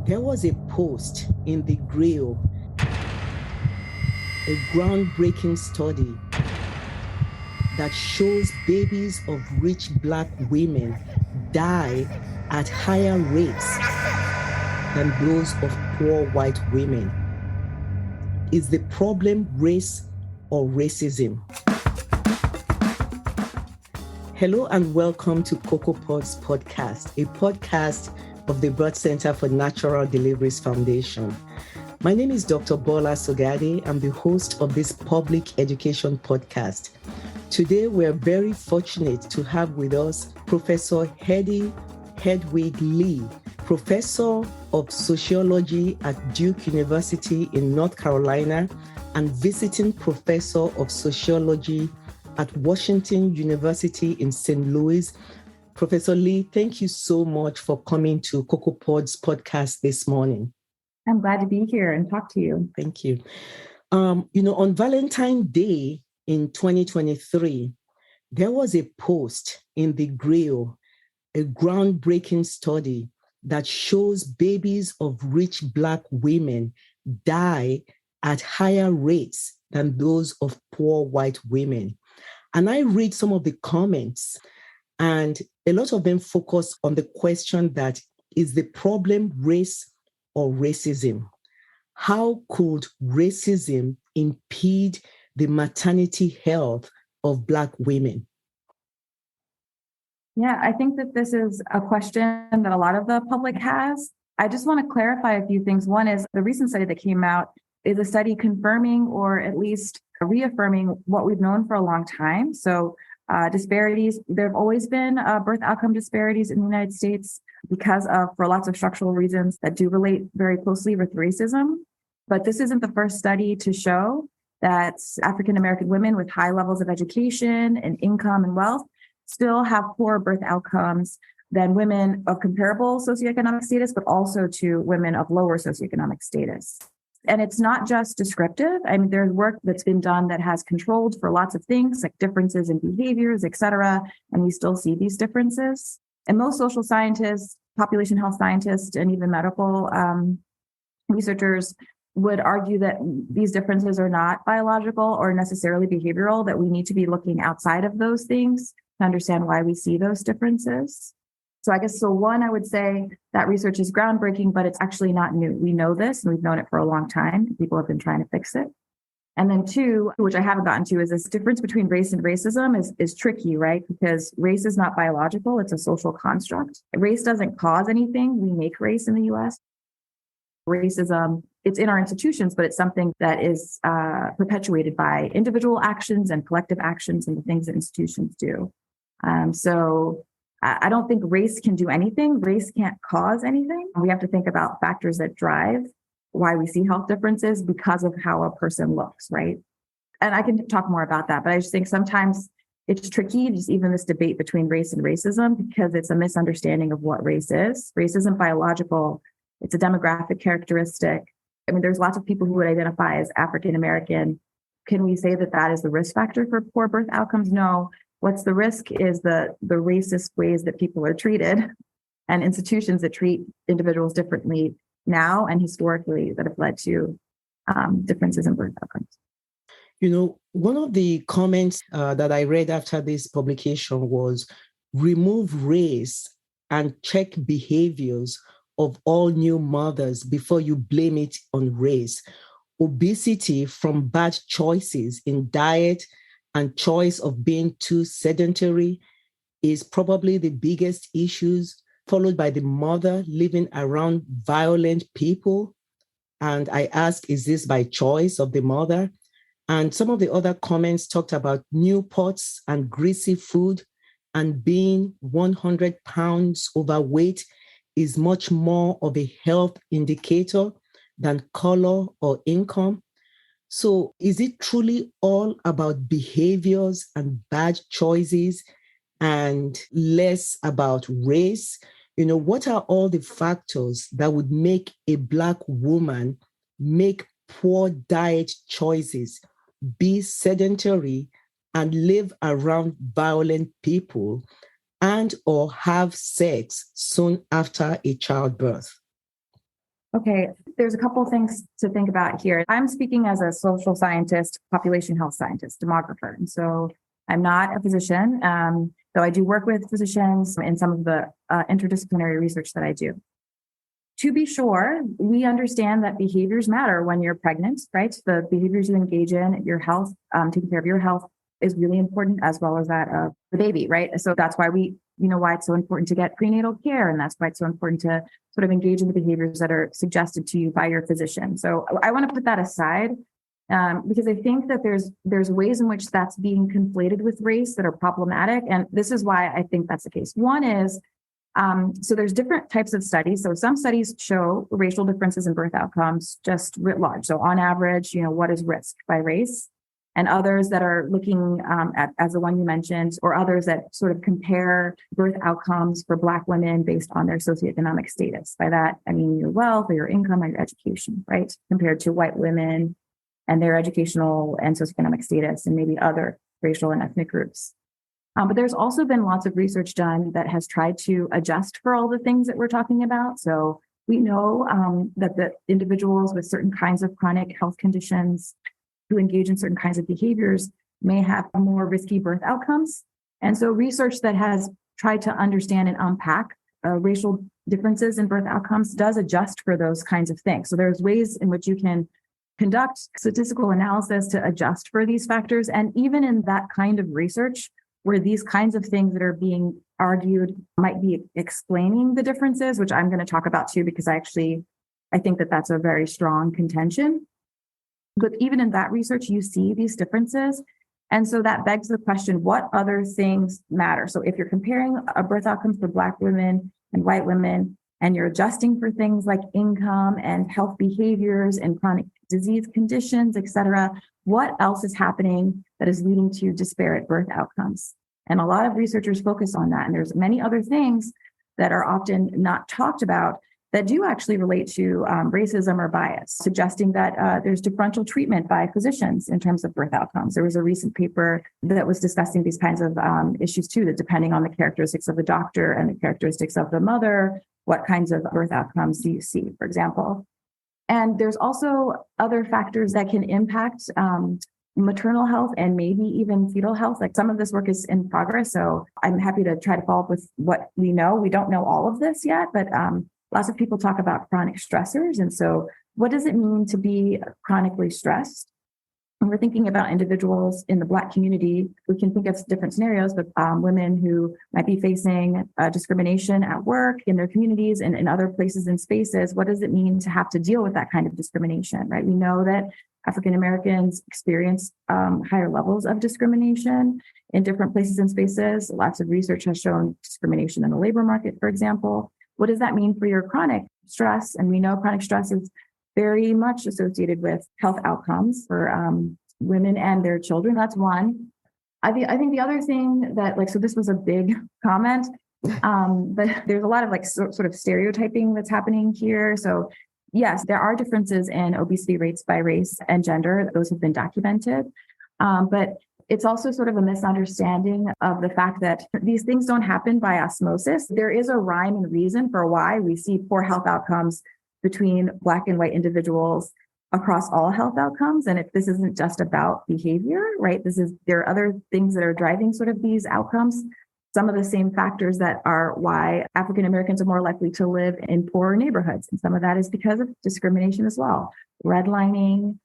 There was a post in the Grill, a groundbreaking study that shows babies of rich Black women die at higher rates than those of poor white women. Is the problem race or racism? Hello and welcome to Cocoa Pods podcast, a podcast of the Birth Center for Natural Deliveries Foundation. My name is Dr. Bola Sogade. I'm the host of this public education podcast. Today, we're very fortunate to have with us Professor Hedwig Lee, Professor of Sociology at Duke University in North Carolina and visiting Professor of Sociology at Washington University in St. Louis. Professor Lee, thank you so much for coming to Cocoa Pods podcast this morning. I'm glad to be here and talk to you. Thank you. On Valentine's Day in 2023, there was a post in the Grill, a groundbreaking study that shows babies of rich Black women die at higher rates than those of poor white women. And I read some of the comments, and a lot of them focus on the question that is the problem race or racism? How could racism impede the maternity health of Black women? Yeah, I think that this is a question that a lot of the public has. I just want to clarify a few things. One is the recent study that came out is a study confirming or at least reaffirming what we've known for a long time. So disparities, there have always been birth outcome disparities in the United States for lots of structural reasons that do relate very closely with racism. But this isn't the first study to show that African-American women with high levels of education and income and wealth still have poorer birth outcomes than women of comparable socioeconomic status, but also to women of lower socioeconomic status. And it's not just descriptive. I mean, there's work that's been done that has controlled for lots of things like differences in behaviors, et cetera. And we still see these differences. And most social scientists, population health scientists, and even medical researchers would argue that these differences are not biological or necessarily behavioral, that we need to be looking outside of those things to understand why we see those differences. So one, I would say that research is groundbreaking, but it's actually not new. We know this and we've known it for a long time. People have been trying to fix it. And then two, which I haven't gotten to, is this difference between race and racism is tricky, right? Because race is not biological. It's a social construct. Race doesn't cause anything. We make race in the US. Racism, it's in our institutions, but it's something that is perpetuated by individual actions and collective actions and the things that institutions do. So I don't think race can do anything. Race can't cause anything. We have to think about factors that drive why we see health differences because of how a person looks, right? And I can talk more about that, but I just think sometimes it's tricky, just even this debate between race and racism, because it's a misunderstanding of what race is. Race isn't biological. It's a demographic characteristic. I mean, there's lots of people who would identify as African-American. Can we say that that is the risk factor for poor birth outcomes? No. What's the risk is the racist ways that people are treated and institutions that treat individuals differently now and historically that have led to differences in birth outcomes. One of the comments that I read after this publication was remove race and check behaviors of all new mothers before you blame it on race. Obesity from bad choices in diet and choice of being too sedentary is probably the biggest issues, followed by the mother living around violent people. And I ask, is this by choice of the mother? And some of the other comments talked about new pots and greasy food, and being 100 pounds overweight is much more of a health indicator than color or income. So is it truly all about behaviors and bad choices and less about race? What are all the factors that would make a Black woman make poor diet choices, be sedentary, and live around violent people, and or have sex soon after a childbirth? Okay, there's a couple things to think about here. I'm speaking as a social scientist, population health scientist, demographer. And so I'm not a physician, though I do work with physicians in some of the interdisciplinary research that I do. To be sure, we understand that behaviors matter when you're pregnant, right? The behaviors you engage in, your health, taking care of your health is really important, as well as that of the baby, right? So that's why why it's so important to get prenatal care. And that's why it's so important to sort of engage in the behaviors that are suggested to you by your physician. So I want to put that aside because I think that there's ways in which that's being conflated with race that are problematic. And this is why I think that's the case. One is, so there's different types of studies. So some studies show racial differences in birth outcomes just writ large. So on average, what is risk by race? And others that are looking at, as the one you mentioned, or others that sort of compare birth outcomes for Black women based on their socioeconomic status. By that, I mean your wealth or your income or your education, right? Compared to white women and their educational and socioeconomic status and maybe other racial and ethnic groups. But there's also been lots of research done that has tried to adjust for all the things that we're talking about. So we know that the individuals with certain kinds of chronic health conditions who engage in certain kinds of behaviors may have more risky birth outcomes. And so research that has tried to understand and unpack racial differences in birth outcomes does adjust for those kinds of things. So there's ways in which you can conduct statistical analysis to adjust for these factors. And even in that kind of research, where these kinds of things that are being argued might be explaining the differences, which I'm going to talk about too, because I think that that's a very strong contention. But even in that research, you see these differences. And so that begs the question, what other things matter? So if you're comparing birth outcomes for Black women and white women, and you're adjusting for things like income and health behaviors and chronic disease conditions, et cetera, what else is happening that is leading to disparate birth outcomes? And a lot of researchers focus on that. And there's many other things that are often not talked about that do actually relate to racism or bias, suggesting that there's differential treatment by physicians in terms of birth outcomes. There was a recent paper that was discussing these kinds of issues too, that depending on the characteristics of the doctor and the characteristics of the mother, what kinds of birth outcomes do you see, for example? And there's also other factors that can impact maternal health and maybe even fetal health. Like some of this work is in progress. So I'm happy to try to follow up with what we know. We don't know all of this yet, but lots of people talk about chronic stressors. And so what does it mean to be chronically stressed? When we're thinking about individuals in the Black community, we can think of different scenarios, but women who might be facing discrimination at work, in their communities, and in other places and spaces. What does it mean to have to deal with that kind of discrimination, right? We know that African Americans experience higher levels of discrimination in different places and spaces. Lots of research has shown discrimination in the labor market, for example. What does that mean for your chronic stress? And we know chronic stress is very much associated with health outcomes for women and their children. That's one. I think the other thing that, so this was a big comment, but there's a lot of sort of stereotyping that's happening here. So yes, there are differences in obesity rates by race and gender. Those have been documented. But it's also sort of a misunderstanding of the fact that these things don't happen by osmosis. There is a rhyme and reason for why we see poor health outcomes between Black and white individuals across all health outcomes. And if this isn't just about behavior, right? There are other things that are driving sort of these outcomes. Some of the same factors that are why African Americans are more likely to live in poorer neighborhoods. And some of that is because of discrimination as well. Redlining,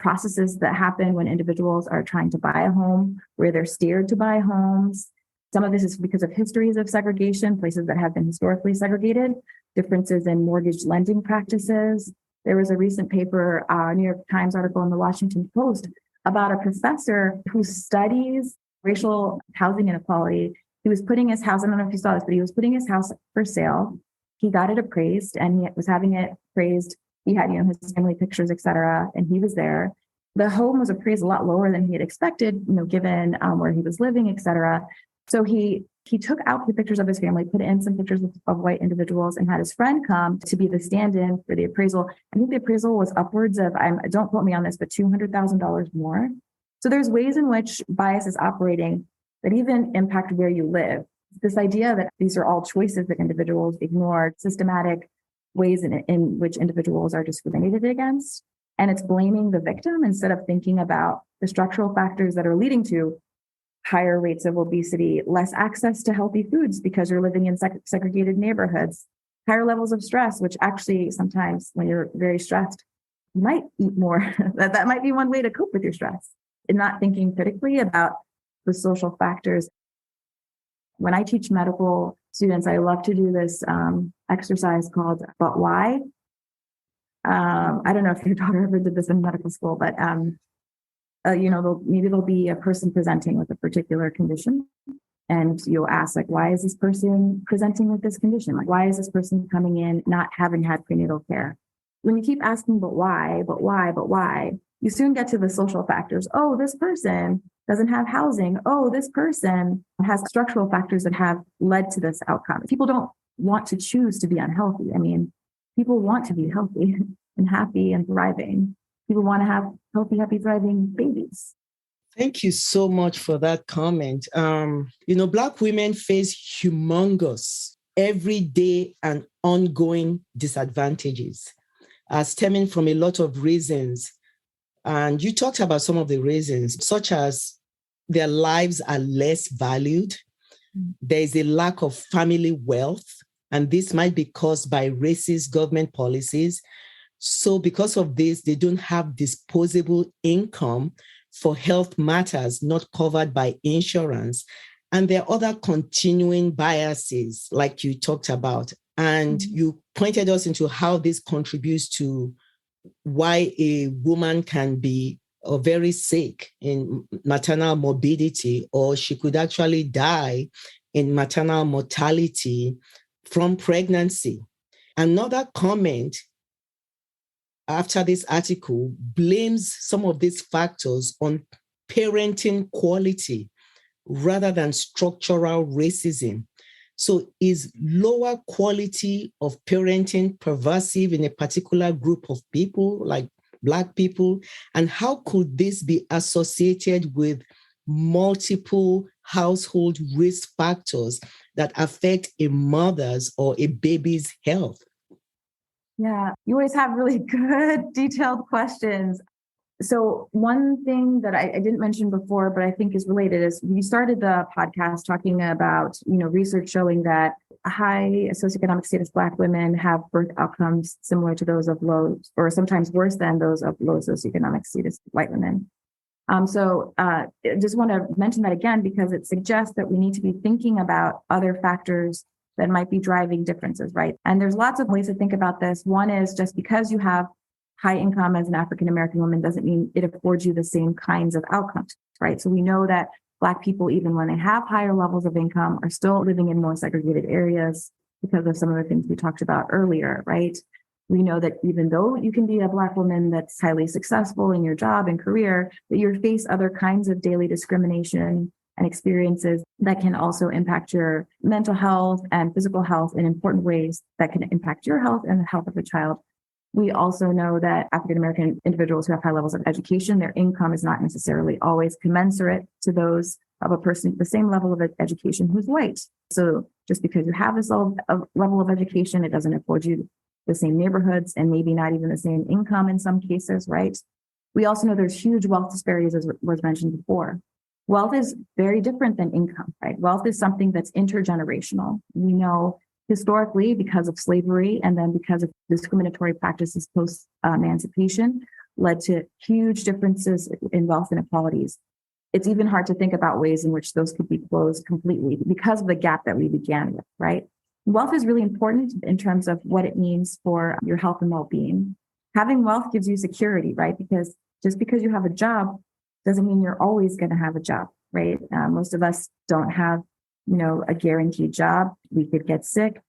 processes that happen when individuals are trying to buy a home, where they're steered to buy homes. Some of this is because of histories of segregation, places that have been historically segregated, differences in mortgage lending practices. There was a recent paper, New York Times article in the Washington Post about a professor who studies racial housing inequality. He was putting his house, I don't know if you saw this, but he was putting his house for sale. He got it appraised and he was having it appraised. He had, his family pictures, et cetera, and he was there. The home was appraised a lot lower than he had expected, given where he was living, et cetera. So he took out the pictures of his family, put in some pictures of white individuals, and had his friend come to be the stand-in for the appraisal. I think the appraisal was upwards of, don't quote me on this, but $200,000 more. So there's ways in which bias is operating that even impact where you live. This idea that these are all choices that individuals ignore, systematic ways in which individuals are discriminated against. And it's blaming the victim instead of thinking about the structural factors that are leading to higher rates of obesity, less access to healthy foods because you're living in segregated neighborhoods, higher levels of stress, which actually sometimes when you're very stressed, you might eat more. that might be one way to cope with your stress, and not thinking critically about the social factors. When I teach medical students, I love to do this exercise called But Why. I don't know if your daughter ever did this in medical school, but maybe there'll be a person presenting with a particular condition, and you'll ask, like, why is this person presenting with this condition? Like, why is this person coming in not having had prenatal care? When you keep asking, but why, you soon get to the social factors. Oh, this person doesn't have housing. Oh, this person has structural factors that have led to this outcome. People don't want to choose to be unhealthy. I mean, people want to be healthy and happy and thriving. People want to have healthy, happy, thriving babies. Thank you so much for that comment. Black women face humongous, everyday and ongoing disadvantages, stemming from a lot of reasons. And you talked about some of the reasons, such as their lives are less valued. There is a lack of family wealth, and this might be caused by racist government policies. So because of this, they don't have disposable income for health matters not covered by insurance. And there are other continuing biases, like you talked about. And you pointed us into how this contributes to why a woman can be very sick in maternal morbidity, or she could actually die in maternal mortality from pregnancy. Another comment after this article blames some of these factors on parenting quality rather than structural racism. So is lower quality of parenting pervasive in a particular group of people, like Black people? And how could this be associated with multiple household risk factors that affect a mother's or a baby's health? Yeah, you always have really good, detailed questions. So one thing that I didn't mention before, but I think is related, is we started the podcast talking about, research showing that high socioeconomic status Black women have birth outcomes similar to those of low, or sometimes worse than those of low socioeconomic status white women. I just want to mention that again, because it suggests that we need to be thinking about other factors that might be driving differences, right? And there's lots of ways to think about this. One is, just because you have high income as an African-American woman doesn't mean it affords you the same kinds of outcomes, right? So we know that Black people, even when they have higher levels of income, are still living in more segregated areas because of some of the things we talked about earlier, right? We know that even though you can be a Black woman that's highly successful in your job and career, that you face other kinds of daily discrimination and experiences that can also impact your mental health and physical health in important ways that can impact your health and the health of a child. We also know that African-American individuals who have high levels of education, their income is not necessarily always commensurate to those of a person with the same level of education who's white. So just because you have this level of education, it doesn't afford you the same neighborhoods and maybe not even the same income in some cases, right? We also know there's huge wealth disparities, as was mentioned before. Wealth is very different than income, right? Wealth is something that's intergenerational. We know historically, because of slavery and then because of discriminatory practices post-emancipation, led to huge differences in wealth inequalities. It's even hard to think about ways in which those could be closed completely because of the gap that we began with, right? Wealth is really important in terms of what it means for your health and well-being. Having wealth gives you security, right? Because just because you have a job doesn't mean you're always going to have a job, right? Most of us don't have, a guaranteed job. We could get sick.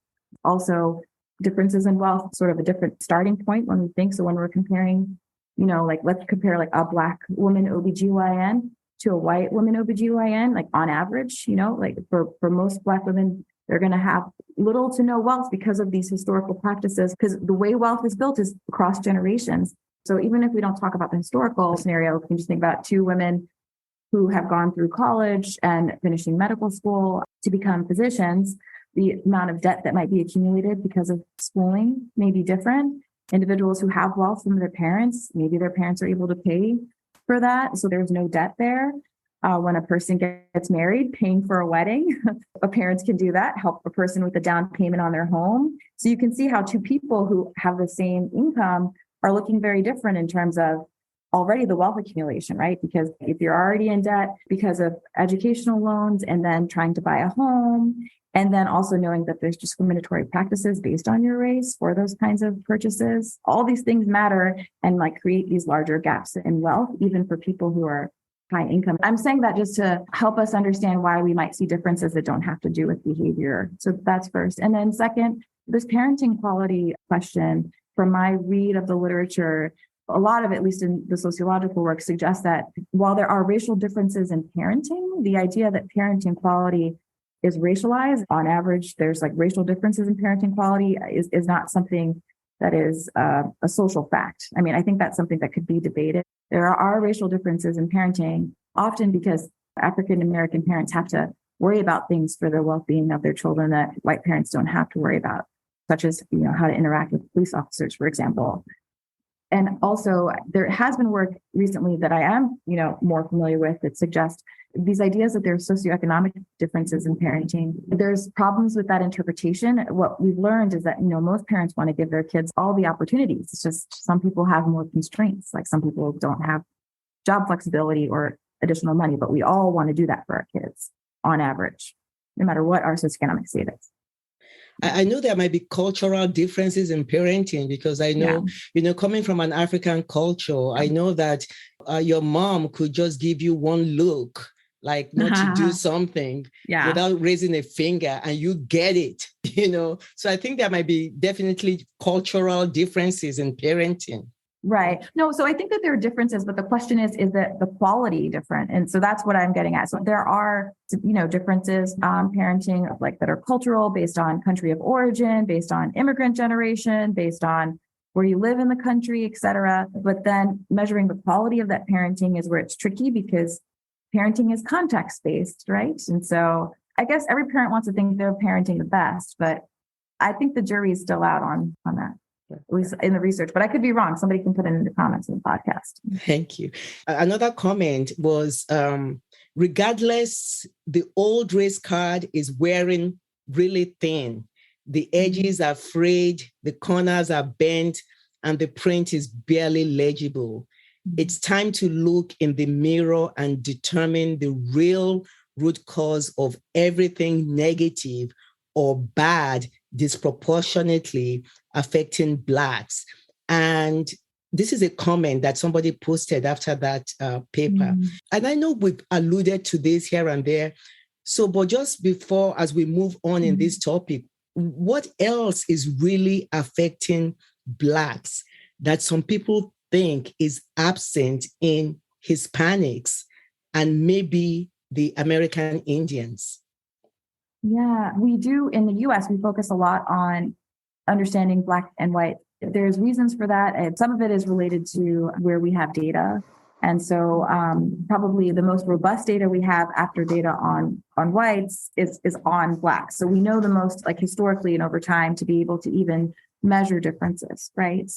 Also, differences in wealth, sort of a different starting point when we think. So when we're comparing, let's compare like a Black woman OBGYN to a white woman OBGYN, like on average, for most Black women, they're going to have little to no wealth because of these historical practices, because the way wealth is built is across generations. So even if we don't talk about the historical scenario, we can just think about two women who have gone through college and finishing medical school to become physicians. The amount of debt that might be accumulated because of schooling may be different. Individuals who have wealth from their parents, maybe their parents are able to pay for that. So there's no debt there. When a person gets married, paying for a wedding, a parent can do that, help a person with a down payment on their home. So you can see how two people who have the same income are looking very different in terms of already the wealth accumulation, right? Because if you're already in debt because of educational loans and then trying to buy a home, and then also knowing that there's discriminatory practices based on your race for those kinds of purchases, all these things matter and like create these larger gaps in wealth, even for people who are high income. I'm saying that just to help us understand why we might see differences that don't have to do with behavior. So that's first. And then second, this parenting quality question, from my read of the literature, a lot of, at least in the sociological work, suggests that while there are racial differences in parenting, the idea that parenting quality is racialized, on average, there's like racial differences in parenting quality is not something that is a social fact. I mean, I think that's something that could be debated. There are racial differences in parenting, often because African American parents have to worry about things for the well-being of their children that white parents don't have to worry about, such as, how to interact with police officers, for example. And also, there has been work recently that I am, more familiar with that suggests these ideas that there's socioeconomic differences in parenting. There's problems with that interpretation. What we've learned is that, most parents want to give their kids all the opportunities. It's just some people have more constraints, like some people don't have job flexibility or additional money, but we all want to do that for our kids on average, no matter what our socioeconomic status. I know there might be cultural differences in parenting because I know, coming from an African culture, I know that your mom could just give you one look, like not to do something without raising a finger, and you get it, So I think there might be definitely cultural differences in parenting. Right. No, so I think that there are differences, but the question is that the quality different? And so that's what I'm getting at. So there are, differences parenting like that are cultural, based on country of origin, based on immigrant generation, based on where you live in the country, et cetera. But then measuring the quality of that parenting is where it's tricky, because parenting is context-based, right? And so I guess every parent wants to think they're parenting the best, but I think the jury is still out on that, at least in the research, but I could be wrong. Somebody can put it in the comments in the podcast. Thank you. Another comment was, regardless, the old race card is wearing really thin. The edges are frayed, the corners are bent, and the print is barely legible. It's time to look in the mirror and determine the real root cause of everything negative or bad disproportionately affecting Blacks. And this is a comment that somebody posted after that paper. And I know we've alluded to this here and there. So, but just before, as we move on in this topic, what else is really affecting Blacks that some people think is absent in Hispanics and maybe the American Indians? Yeah, we do. In the US, we focus a lot on understanding Black and white. There's reasons for that. And some of it is related to where we have data. And so probably the most robust data we have after data on whites is on Blacks. So we know the most, like historically and over time, to be able to even measure differences, right?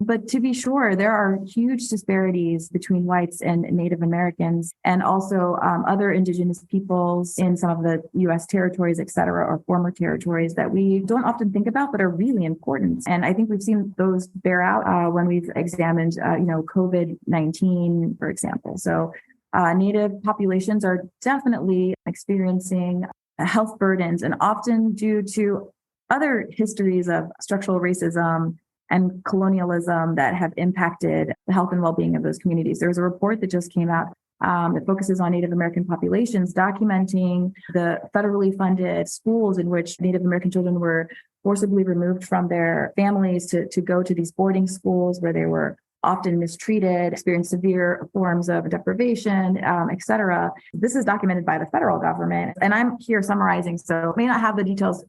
But to be sure, there are huge disparities between whites and Native Americans, and also other indigenous peoples in some of the U.S. territories, et cetera, or former territories that we don't often think about, but are really important. And I think we've seen those bear out when we've examined, COVID-19, for example. So Native populations are definitely experiencing health burdens, and often due to other histories of structural racism and colonialism that have impacted the health and well-being of those communities. There's a report that just came out that focuses on Native American populations, documenting the federally funded schools in which Native American children were forcibly removed from their families to go to these boarding schools where they were often mistreated, experienced severe forms of deprivation, et cetera. This is documented by the federal government. And I'm here summarizing, so may not have the details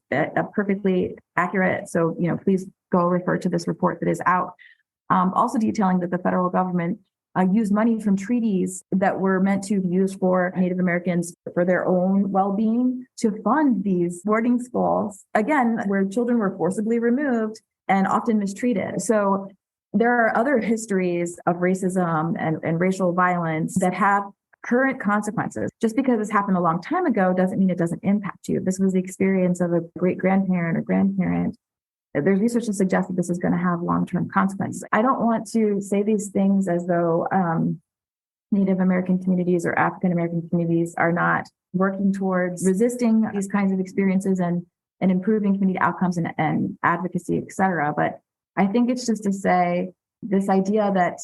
perfectly accurate. So, please go refer to this report that is out. Also detailing that the federal government used money from treaties that were meant to be used for Native Americans for their own well-being to fund these boarding schools, again, where children were forcibly removed and often mistreated. So there are other histories of racism and racial violence that have current consequences. Just because this happened a long time ago doesn't mean it doesn't impact you. This was the experience of a great-grandparent or grandparent. There's research to suggest that this is going to have long-term consequences. I don't want to say these things as though Native American communities or African American communities are not working towards resisting these kinds of experiences and improving community outcomes and advocacy, et cetera. But I think it's just to say this idea that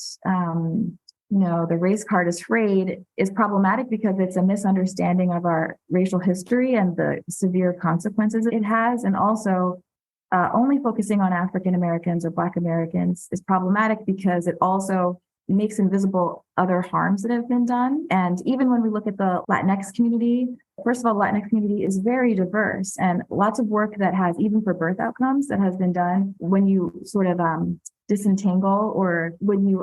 the race card is frayed is problematic because it's a misunderstanding of our racial history and the severe consequences it has. And also only focusing on African Americans or Black Americans is problematic because it also makes invisible other harms that have been done. And even when we look at the Latinx community, first of all, the Latinx community is very diverse and lots of work that has, even for birth outcomes, that has been done when you sort of disentangle or when you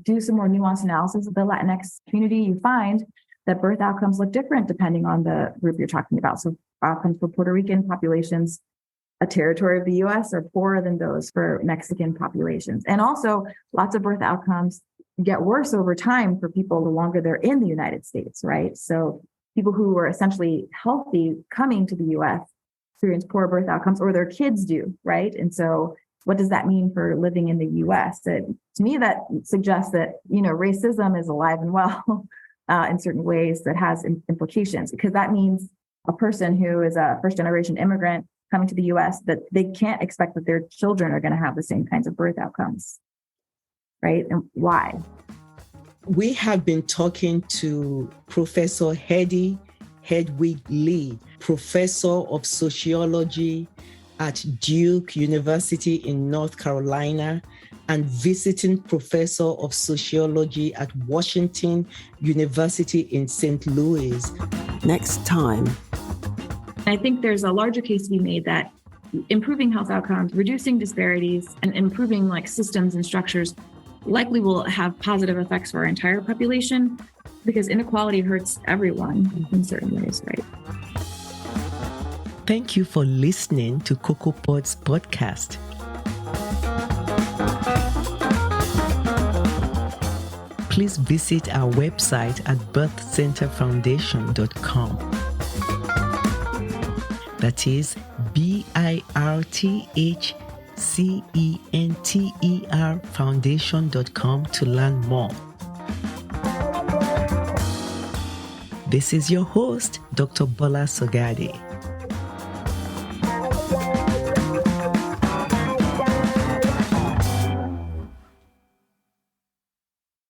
do some more nuanced analysis of the Latinx community, you find that birth outcomes look different depending on the group you're talking about. So outcomes for Puerto Rican populations, a territory of the US, are poorer than those for Mexican populations. And also lots of birth outcomes get worse over time for people the longer they're in the United States, right? So people who are essentially healthy coming to the US experience poor birth outcomes, or their kids do, right? And so what does that mean for living in the US? To me, that suggests that, racism is alive and well in certain ways that has implications, because that means a person who is a first-generation immigrant coming to the US, that they can't expect that their children are going to have the same kinds of birth outcomes, right? And why? We have been talking to Professor Hedwig Lee, Professor of Sociology at Duke University in North Carolina and visiting Professor of Sociology at Washington University in St. Louis. Next time. I think there's a larger case to be made that improving health outcomes, reducing disparities, and improving systems and structures likely will have positive effects for our entire population, because inequality hurts everyone in certain ways, right? Thank you for listening to CocoaPod's podcast. Please visit our website at birthcenterfoundation.com. That is BIRTHCENTER foundation.com to learn more. This is your host, Dr. Bola Sogade.